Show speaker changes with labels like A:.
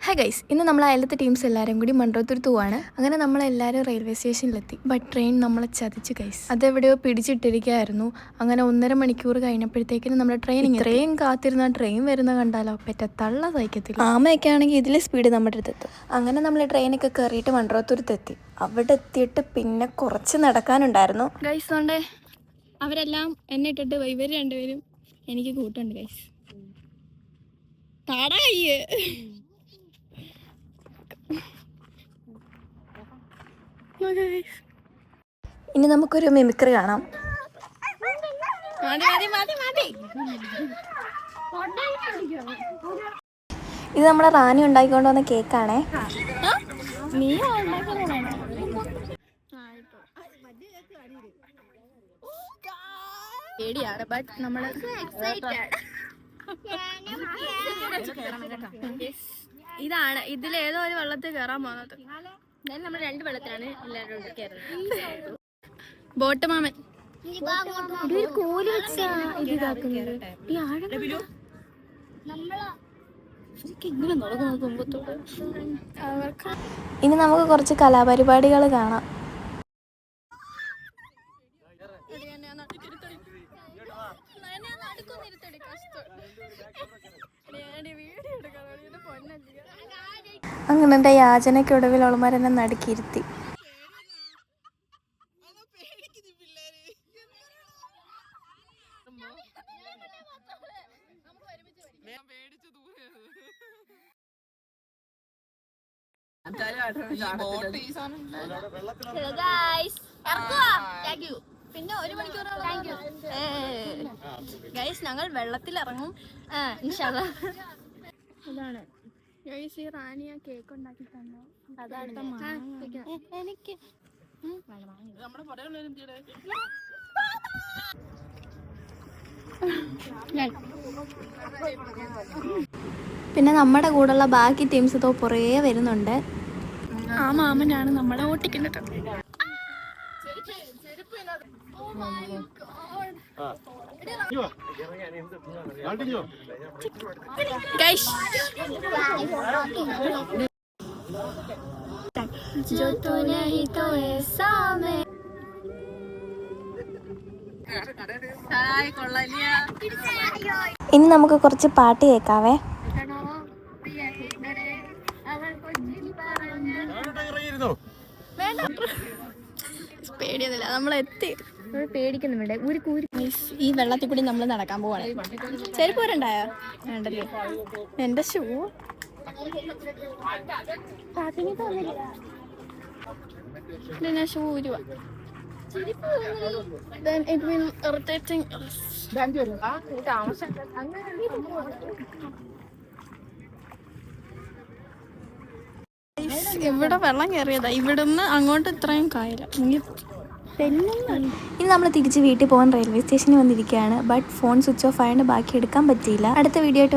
A: Hi guys, ഇന്ന് നമ്മൾ അയലത്തെ teams എല്ലാവരും കൂടി മൺട്രോത്തുരുത്ത് പോവാണ്. അങ്ങനെ നമ്മളെല്ലാവരും റെയിൽവേ സ്റ്റേഷനിലെത്തി. ബട്ട് ട്രെയിൻ നമ്മളെ ചതിച്ചു ഗൈസ്. അതെവിടെയോ പിടിച്ചിട്ടിരിക്കുകയായിരുന്നു. അങ്ങനെ 1.5 മണിക്കൂർ കഴിഞ്ഞപ്പോഴത്തേക്കിനും നമ്മുടെ ട്രെയിൻ കാത്തിരുന്ന ട്രെയിൻ വരുന്ന കണ്ടാലോ പെറ്റ തള്ള സഹിക്കത്തില്ല. ആമയൊക്കെ ആണെങ്കിൽ ഇതിലെ സ്പീഡ് നമ്മുടെ അടുത്തെത്തും. അങ്ങനെ നമ്മൾ ട്രെയിനൊക്കെ കയറിയിട്ട് മൺട്രോത്തുരുത്ത് എത്തി. അവിടെ എത്തിയിട്ട് പിന്നെ കുറച്ച് നടക്കാനുണ്ടായിരുന്നു ഗൈസ്. കൊണ്ട് അവരെല്ലാം എന്നെ ഇട്ടിട്ട് ഇവർ രണ്ടുപേരും എനിക്ക് കൂട്ടുണ്ട് ഗൈസ്. താടായി ഇനി നമുക്കൊരു മിമിക്രി കാണാം. ഇത് നമ്മുടെ റാണി ഉണ്ടാക്കിക്കൊണ്ട് വന്ന കേക്കാണേ. പേടിയാണ്, ബട്ട് നമ്മള് ഇതാണ് ഇതിലേതോ ഒരു വെള്ളത്തിൽ കയറാൻ പോകുന്നത്. നമ്മൾ 2 വെള്ളത്തിലാണ് എല്ലാവരും കയറുന്നത്. ബോട്ട് മാമൻ കോല് വെച്ചാ ഇതാക്കുന്നത്. ഈ ഇനി നമുക്ക് കുറച്ച് കലാപരിപാടികൾ കാണാം. അങ്ങനെ എൻ്റെ യാചനയ്ക്കൊടുവിൽ അവളുമാരെന്നെ നടുക്കിയിരുത്തി. പിന്നെ 1 മണിക്കൂർ ഗൈസ്, ഞങ്ങൾ വെള്ളത്തിലിറങ്ങും. അതാണ് ഗൈസ്, ഈ റാണിയ കേക്ക് ഉണ്ടാക്കി തന്നു. എനിക്ക് പിന്നെ നമ്മുടെ കൂടെയുള്ള ബാക്കി ടീംസ് ഇതോ കുറേ വരുന്നുണ്ട്. ആ മാമനാണ് നമ്മളെ ഓട്ടിക്കുന്നത്. ഇനി നമുക്ക് കുറച്ച് പാട്ട് കേൾക്കാവേ. പേടിയൊന്നുമില്ല, നമ്മളെത്തി. പേടിക്കുന്നുണ്ട്. ഈ വെള്ളത്തിൽ കൂടി നമ്മൾ നടക്കാൻ പോവാണ്. ചെരുപ്പ് വരണ്ടായോ? വേണ്ടല്ലേ. എന്റെ ഷൂ ഞാൻ ഷൂ ഊരുവ. ഇവിടെ വെള്ളം കയറിയതാ. ഇവിടുന്ന് അങ്ങോട്ട് ഇത്രയും കായില്ല. ഇനി നമ്മൾ തിരിച്ച് വീട്ടിൽ പോകാൻ റെയിൽവേ സ്റ്റേഷനിൽ വന്നിരിക്കുകയാണ്. ബട്ട് ഫോൺ സ്വിച്ച് ഓഫ് ആയതുകൊണ്ട് ബാക്കി എടുക്കാൻ പറ്റിയില്ല. അടുത്ത വീഡിയോ ആയിട്ട്